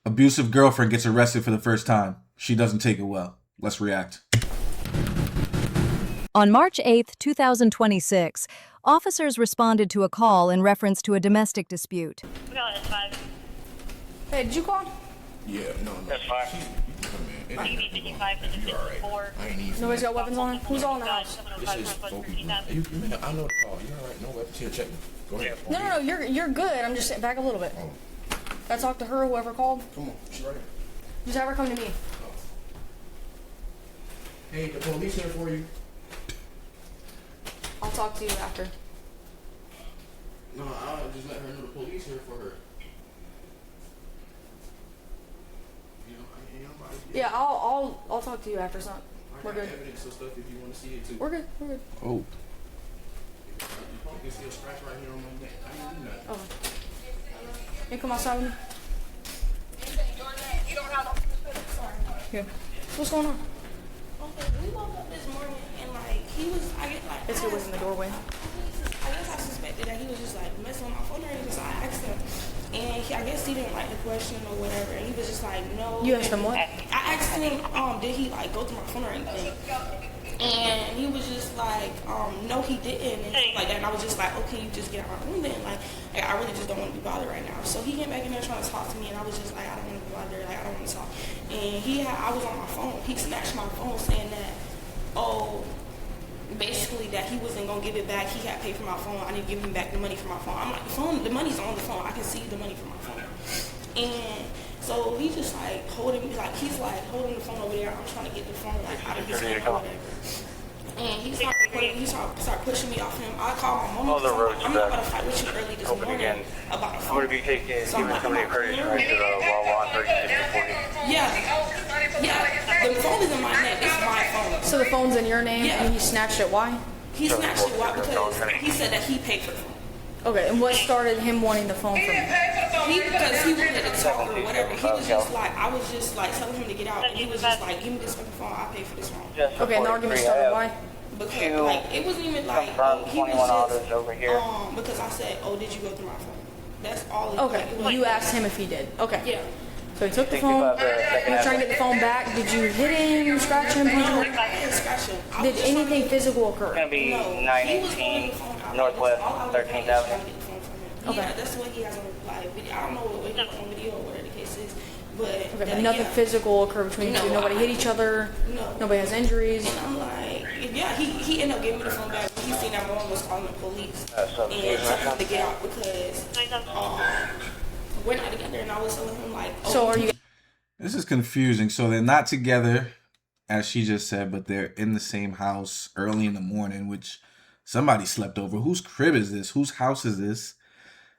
Abusive girlfriend gets arrested for the first time. She doesn't take it well. Let's react. On March 8, 2026, officers responded to a call in reference to a domestic dispute. We got it at 5. Hey, did you call? Yeah, no. That's 5. TV 55 to 54. I ain't even. Nobody's got weapons on? Who's all in the house? This is 4 people. Man, I know the call. You all right? No weapons here. Check me. Go ahead. No, you're good. I'm just back a little bit. Oh, Can I talk to her, whoever called? come on. She's right here. Just have her come to me. Hey, the police here for you. I'll talk to you after. No, I'll just let her know the police here for her. You know, I ain't nobody. Yeah, I'll talk to you after. Son. I We're got good. evidence of stuff if you want to see it too. We're good. Oh. You can see a scratch right here on my neck. I didn't do nothing. Okay. You come outside with me. Here. What's going on? Okay, we woke up this morning and like he was, I guess like. It's who was in the doorway. I guess I suspected that he was just like messing with my phone or anything, so I asked him, and I guess he didn't like the question or whatever, and he was just like, no. You asked him what? I asked him, did he like go through my phone or anything? And he was just like, no, he didn't, and stuff like that. And I was just like, okay, you just get out of my room then. Like, I really just don't want to be bothered right now. So he came back in there trying to talk to me, and I was just like, I don't want to be bothered. Like, I don't want to talk. And I was on my phone. He snatched my phone, saying that, basically that he wasn't gonna give it back. He had paid for my phone. I didn't give him back the money for my phone. I'm like, the money's on the phone. I can see the money from my phone. And so he just like holding me, like he's like holding the phone over there. I'm trying to get the phone like out of his hand or whatever. And he started pushing me off him. I called my mom. I'm not about to fight with you early this morning about a phone. I'm going to be taking giving somebody a courtesy right to the Wawa 3640. Yeah. The phone is in my neck. It's my phone. So the phone's in your name, Yeah. and he snatched it. Why? He snatched it. Why? Because he said that he paid for the phone. Okay, and what started him wanting the phone from you? Because he wanted to talk or whatever. He was just like, I was just like telling him to get out. And he was just like, give me this fucking phone. I pay for this phone. Okay, and the argument started why? Because like it wasn't even like he was 21 orders just over here. because I said, oh, did you go through my phone? That's all. Okay, Like, you asked him if he did. Okay. Yeah. So he took the phone. He was trying to get the phone back. Did you hit him, scratch him, punch him? I didn't scratch him. I Did was just anything physical It's occur? going to be No, he was holding 918 the phone out. Northwest All I was doing 13th was trying to Avenue. get the phone from him. Okay. Yeah, that's what he has on like video. I don't know what he has on video or whatever the case is, but Okay, but nothing physical occurred between you two. Nobody hit each other. No. Nobody has injuries. And I'm like, yeah, he ended up giving me the phone back. He seen that mom was calling the police so and told him to get out because we're not together. And I was telling him like, oh, So are you? This is confusing. So they're not together, as she just said, but they're in the same house early in the morning, which somebody slept over. Whose crib is this? Whose house is this?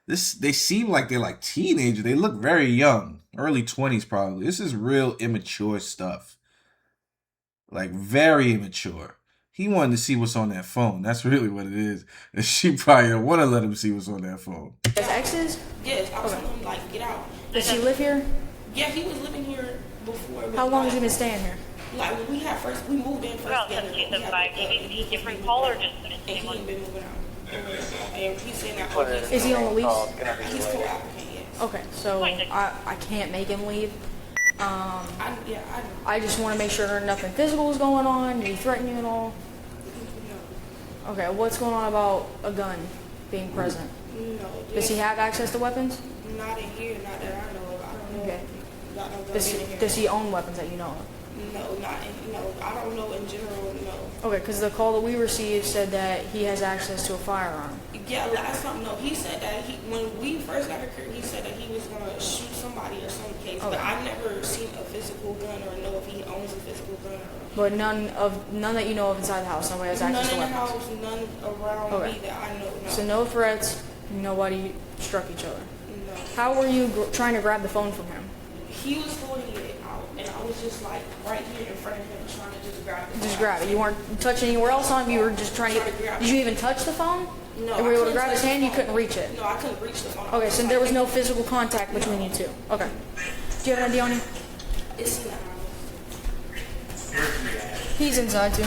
They seem like they're like teenagers. They look very young, early 20s probably. This is real immature stuff. Like very immature. He wanted to see what's on that phone. That's really what it is. And she probably don't want to let him see what's on that phone. His exes? yes, I was telling him like, get out. Does he live here? Yeah, he was living here before. But How long has he like, been staying here? Like when we moved in first About together. 1775. Do you need a different call or just the And same he one? ain't been moving out. And he's saying that Is he on the lease? he's co-applicant, yes. Okay, so I can't make him leave. I know. I just want to make sure nothing physical is going on. Did he threaten you at all? No. Okay, what's going on about a gun being present? No. Does he have access to weapons? Not in here, not that I know of. I don't know. Okay. Not no Does gun he, in here. does he own weapons that you know of? No, not in, no. I don't know in general, no. Okay, because the call that we received said that he has access to a firearm. Yeah, last time, no. He said that when we first got here, he said that he was going to shoot somebody or some case. But Okay. I've never seen a physical gun or know if he owns a physical gun. But none that you know of inside the house. Nobody has None access in to the weapons. house, none around Okay. me that I know. No. So no threats. Nobody struck each other. No. How were you trying to grab the phone from him? He was holding it out, and I was just like right here in front of him trying to just grab it. Just grab it. You weren't touching anywhere else on him. You were just trying to get. Did you even touch the phone? No, And were you able to I grab couldn't his touch hand? the You couldn't phone. reach it. No, I couldn't reach the phone. I Okay, was so like, there was no physical contact between you two. Okay. Do you have an ID on you? It's in the house. He's inside too.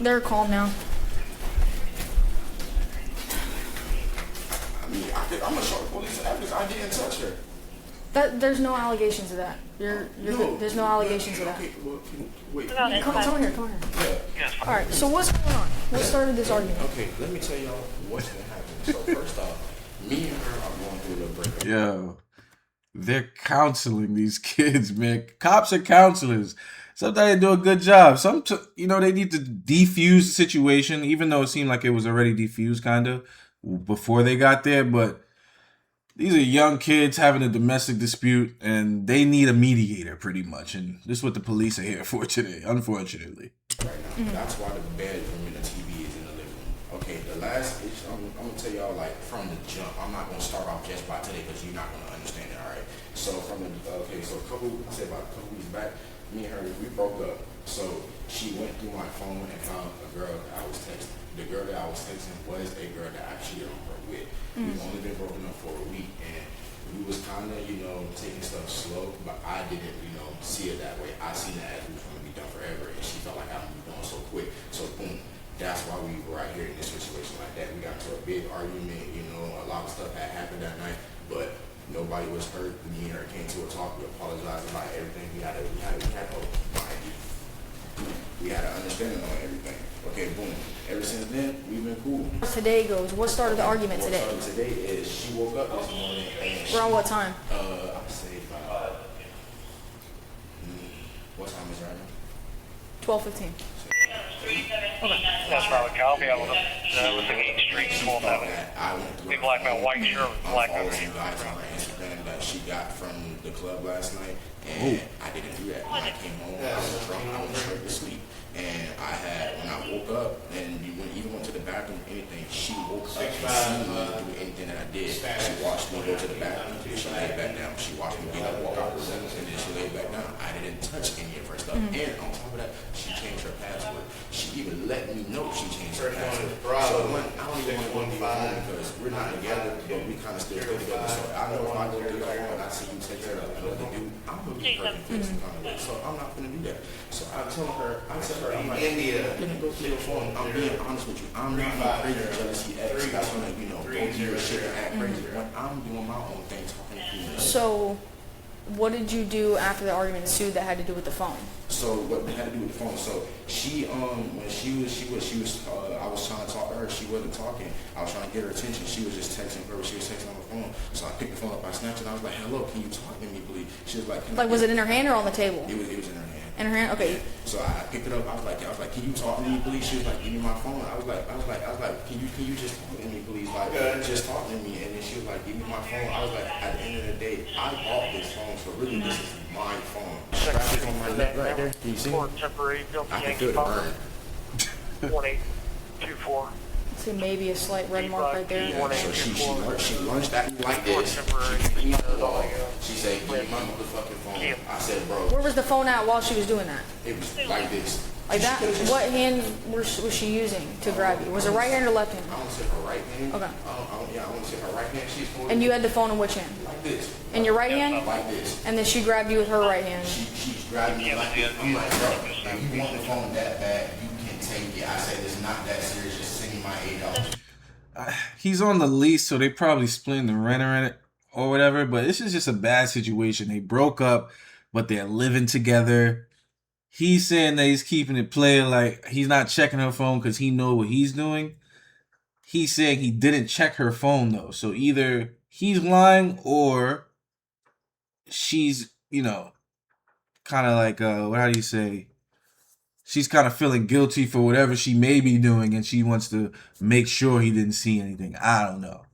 They're calm now. I mean, I'm gonna show the police evidence. I didn't touch her. There's no allegations of that. There's no allegations of that. Okay, well, wait. Come here. Yeah. All right. So what's going on? What started this argument? Okay, let me tell y'all what's gonna happen. So first off, me and her are going through a little breakup. Yo, they're counseling these kids, man. Cops are counselors. Sometimes they do a good job. They need to defuse the situation, even though it seemed like it was already defused kind of before they got there. But these are young kids having a domestic dispute, and they need a mediator pretty much. And this is what the police are here for today, unfortunately. Right now, that's why the bedroom and the TV is in the living room. Okay, the last issue, I'm gonna tell y'all like from the jump. I'm not gonna start off just by today because you're not gonna understand it. All right. So about a couple weeks back, me and her we broke up. So she went through my phone and found a girl that I was texting. The girl that I was texting was a girl that I cheated on her with. We've only been broken up for a week, and we was kind of taking stuff slow, but I didn't see it that way. I seen it as we was going to be done forever, and she felt like I moved on so quick. So boom, that's why we were right here in this situation like that. We got into a big argument. A lot of stuff had happened that night, but nobody was hurt. Me and her came to a talk. We apologized about everything. We had an understanding on everything. Okay, boom. Ever since then, we've been cool. Today goes. What started the argument today? What started today is she woke up this morning and Around what time? I'd say about what time is it right now? 12:15. That's probably I'll be able to with the Main Street 12th Avenue. Big black man, white shirt, black man. Some guys on her Instagram that she got from the club last night, and I didn't do that. When I came home, I was drunk, I went straight to sleep. And when I woke up and even went to the bathroom or anything, she woke up and seen me do anything that I did. She watched me go to the bathroom, she laid back down. She watched me get up, walk out the room, and then she laid back down. I didn't touch any of her stuff. And on top of that, she changed her password. She even let me know she changed her password. So I don't even want to be on because we're not together, but we kind of still stay together. So I know if I go to your phone and I see you text her another dude, I'm going to be hurt and feel some kind of way. So I'm not going to do that. So I tell her, I'm like, India, let me go to your phone. I'm being honest with you. I'm not no crazy jealousy ex that's gonna, go through your shit and act crazy. When I'm doing my own thing, talking to you. So, what did you do after the argument ensued that had to do with the phone? So what we had to do with the phone. So she, when she was, I was trying to talk to her. She wasn't talking. I was trying to get her attention. She was just texting her. She was texting on the phone. So I picked the phone up. I snatched it. I was like, "Hello, can you talk to me, please?" She was like, was it in her hand or on the table? It was in her hand. In her hand? Okay. So I picked it up. I was like, "Can you talk to me, please?" She was like, "Give me my phone." I was like, "Can you just talk to me, please? Like, just talk to me." And then she was like, "Give me my phone." I was like, "At the end of the day, I bought this phone, so really this is my phone." Strap it on my neck right there. Can you see? Temporary I can feel the burn. 1824. See, maybe a slight red mark right there. Yeah, so she lunged at me like this. She picked me up the wall. She said, "Give me my motherfucking phone." I said, "Bro." Where was the phone at while she was doing that? It was like this. Like that? What hand was she using to grab you? Was it right hand or left hand? I want to say her right hand. Okay. I want to say her right hand. She's holding. And you had the phone in which hand? Like this. In your right hand? Like this. And then she grabbed you with her right hand. She's grabbing me like this. I'm like, "Bro, if you want the phone that bad, you can take it." I said, "It's not that serious. Just send me my $8." He's on the lease, so they probably splitting the rent or whatever. But this is just a bad situation. They broke up, but they're living together. He's saying that he's keeping it playing, like he's not checking her phone because he know what he's doing. He's saying he didn't check her phone though. So either he's lying or she's, kind of like, how do you say? She's kind of feeling guilty for whatever she may be doing, and she wants to make sure he didn't see anything. I don't know.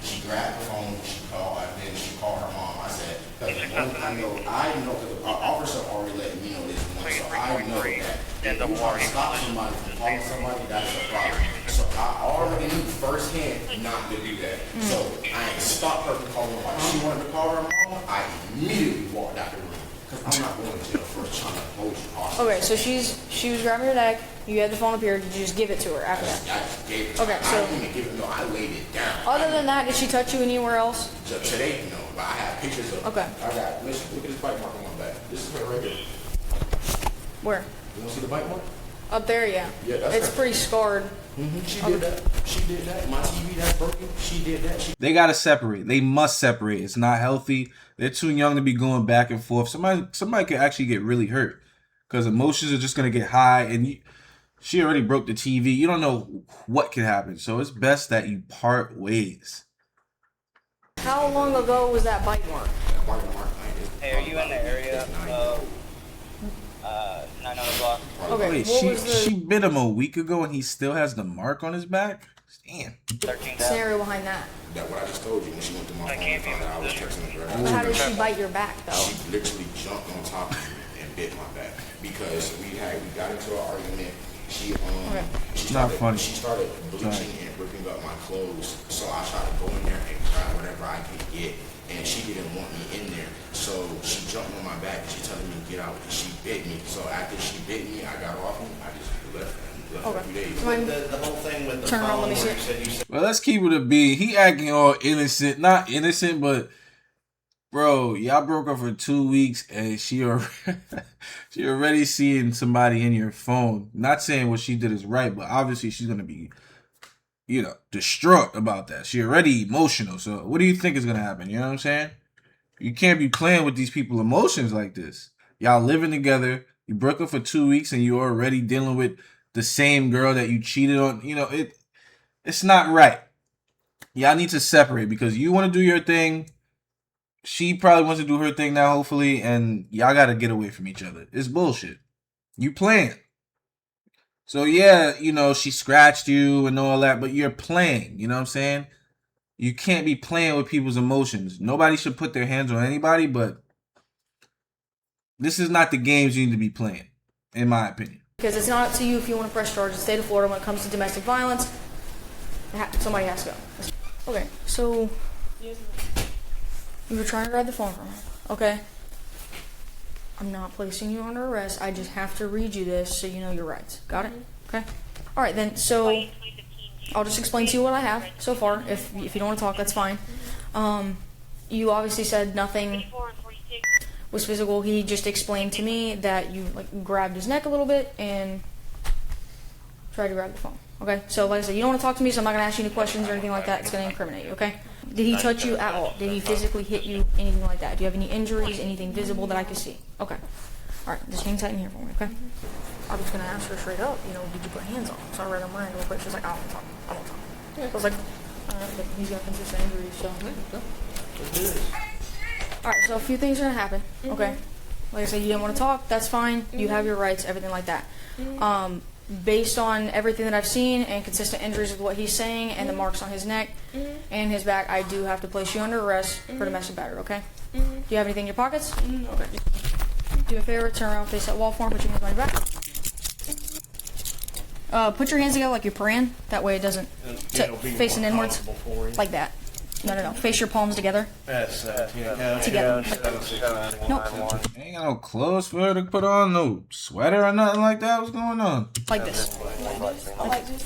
She grabbed the phone, she called, and then she called her mom. I said, I know, because the officer already let me know this one, so I know that if you try to stop somebody from calling somebody, that's a problem. So I already knew firsthand not to do that. So I ain't stopped her from calling nobody. She wanted to call her mom, I immediately walked out the room. Because I'm not going to jail for trying to hold you hostage. Okay, so she was grabbing your neck. You had the phone up here. Did you just give it to her after that? I just gave it. Okay, so I didn't even give it. No, I laid it down. Other than that, did she touch you anywhere else? Today, no. But I have pictures of. Okay. Listen, look at this bite mark on my back. This is her right here. Where? You want to see the bite mark? Up there, yeah. Yeah, that's It's her. pretty scarred. She did that. She did that. My TV that's broken. She did that. They gotta separate. They must separate. It's not healthy. They're too young to be going back and forth. Somebody could actually get really hurt because emotions are just gonna get high. And she already broke the TV. You don't know what could happen. So it's best that you part ways. How long ago was that bite mark? Hey, are you in the area of 900 block? Okay, Wait, what was the she bit him a week ago and he still has the mark on his back? Damn. 13,000. scenario behind that? That what I just told you when she went to my phone and found out I was texting her. How did she bite your back, though? She literally jumped on top of me and bit my back because we got into an argument. She Not funny. She started bleaching and ripping up my clothes. So I tried to go in there and grab whatever I could get, and she didn't want me in there. So she jumped on my back. She telling me to get out, and she bit me. So after she bit me, I got off me. I just left for a few days. The whole thing with the Turn around, phone let me where see. you said Well, let's keep it a B. He acting all innocent. Not innocent, but bro, y'all broke up for 2 weeks and she already seeing somebody in your phone. Not saying what she did is right, but obviously she's gonna be, distraught about that. She already emotional. So what do you think is gonna happen? You know what I'm saying? You can't be playing with these people's emotions like this. Y'all living together. You broke up for 2 weeks and you're already dealing with the same girl that you cheated on. It's not right. Y'all need to separate because you want to do your thing. She probably wants to do her thing now, hopefully, and y'all got to get away from each other. It's bullshit. You playing. So, yeah, she scratched you and all that, but you're playing. You know what I'm saying? You can't be playing with people's emotions. Nobody should put their hands on anybody, but this is not the games you need to be playing, in my opinion. Because it's not up to you if you want to press charges. The state of Florida, when it comes to domestic violence, somebody has to go. Okay, so you were trying to grab the phone from her. Okay. I'm not placing you under arrest. I just have to read you this so you know your rights. Got it? Okay. All right, then. So I'll just explain to you what I have so far. If you don't want to talk, that's fine. You obviously said nothing was physical. He just explained to me that you grabbed his neck a little bit and tried to grab the phone. Okay, so like I said, you don't want to talk to me, so I'm not going to ask you any questions or anything like that. It's going to incriminate you, okay? Did he touch you at all? Did he physically hit you? Anything like that? Do you have any injuries? Anything visible that I can see? Okay. All right, just hang tight in here for me, okay? I was going to ask her straight up, did you put hands on him? So I read her mind real quick. She was like, I don't talk. Yeah. I was like, all right, but he's got consistent injuries, so. All right, so a few things are going to happen, okay? Like I said, you didn't want to talk. That's fine. You have your rights, everything like that. Based on everything that I've seen and consistent injuries with what he's saying and the marks on his neck and his back, I do have to place you under arrest for domestic battery, okay? Do you have anything in your pockets? Okay. Do me a favor, turn around, face that wall for him, put your hands on your back. Put your hands together like you're praying. That way it doesn't facing inwards. Like that. No. Face your palms together. Together. Nope. Ain't got no clothes for her to put on, no sweater or nothing like that. What's going on? Like this.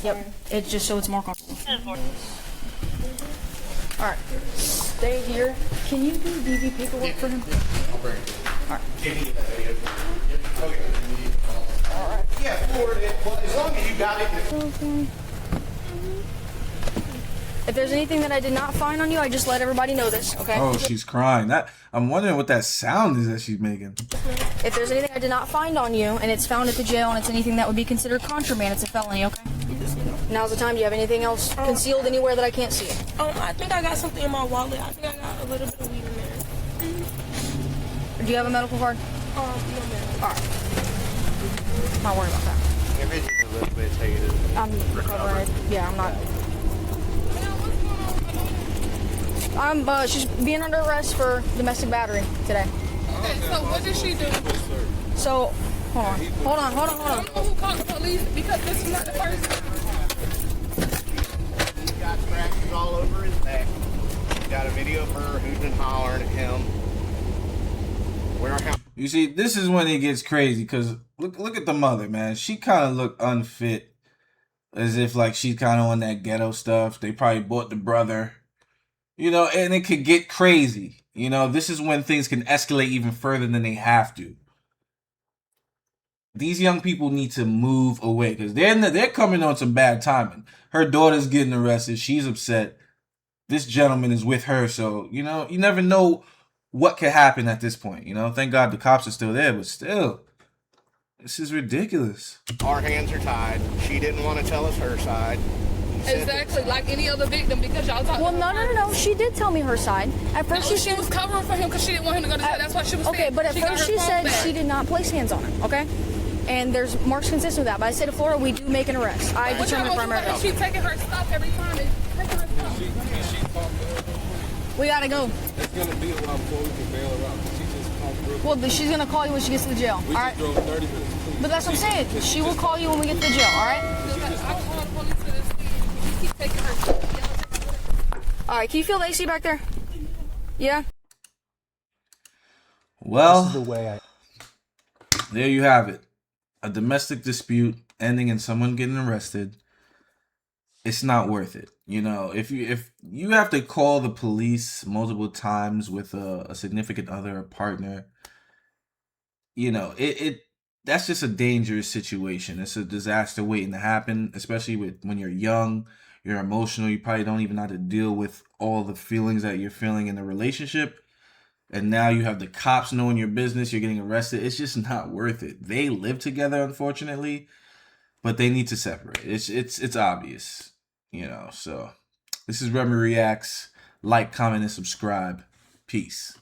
Yep. It's just so it's more comfortable. Alright. Stay here. Can you do DV paperwork for him? I'll bring it. Alright. Yeah, forward it. Well, as long as you got it. If there's anything that I did not find on you, I just let everybody know this, okay? Oh, she's crying. I'm wondering what that sound is that she's making. If there's anything I did not find on you, and it's found at the jail, and it's anything that would be considered contraband, it's a felony, okay? Now's the time. Do you have anything else concealed anywhere that I can't see? I think I got something in my wallet. I think I got a little bit of weed in there. Do you have a medical card? No, man. Alright. Not worried about that. If it's a little bit, take it. I'm recovering. Yeah, I'm not. She's being under arrest for domestic battery today. Okay, so what did she do? So, hold on. I don't know who called the police because this is not the first time. He's got scratches all over his neck. He's got a video of her hooting and hollering at him. You see, this is when it gets crazy because look at the mother, man. She kind of looked unfit, as if she's kind of on that ghetto stuff. They probably bought the brother. And it could get crazy. This is when things can escalate even further than they have to. these young people need to move away because they're coming on some bad timing. Her daughter's getting arrested. She's upset. This gentleman is with her. So, you know, you never know what could happen at this point. You know, thank God the cops are still there, but still, this is ridiculous. Our hands are tied. She didn't want to tell us her side. Exactly, like any other victim, because y'all talking. Well, no. She did tell me her side. At first, she was covering for him because she didn't want him to go to jail. That's why she was. Okay, but at first she said she did not place hands on him. Okay, and there's marks consistent with that. By the state of Florida, we do make an arrest. I determine primarily. She's taking her stuff every time. And taking her stuff. We gotta go. It's gonna be a while before we can bail her out. She just called real. Well, she's gonna call you when she gets to the jail. We all right. drove 30 minutes. Please. But that's what I'm saying. She will call you when we get to the jail. All right. I called police to this thing. She keeps taking her stuff. All right. Can you feel the AC back there? Yeah. Well, this is the way there you have it. A domestic dispute ending in someone getting arrested. It's not worth it. You know, if you have to call the police multiple times with a significant other or partner, you know, that's just a dangerous situation. It's a disaster waiting to happen, especially when you're young, you're emotional, you probably don't even know how to deal with all the feelings that you're feeling in the relationship. And now you have the cops knowing your business, you're getting arrested. It's just not worth it. They live together, unfortunately, but they need to separate. It's obvious, you know. So this is Remy Reacts. Like, comment, and subscribe. Peace.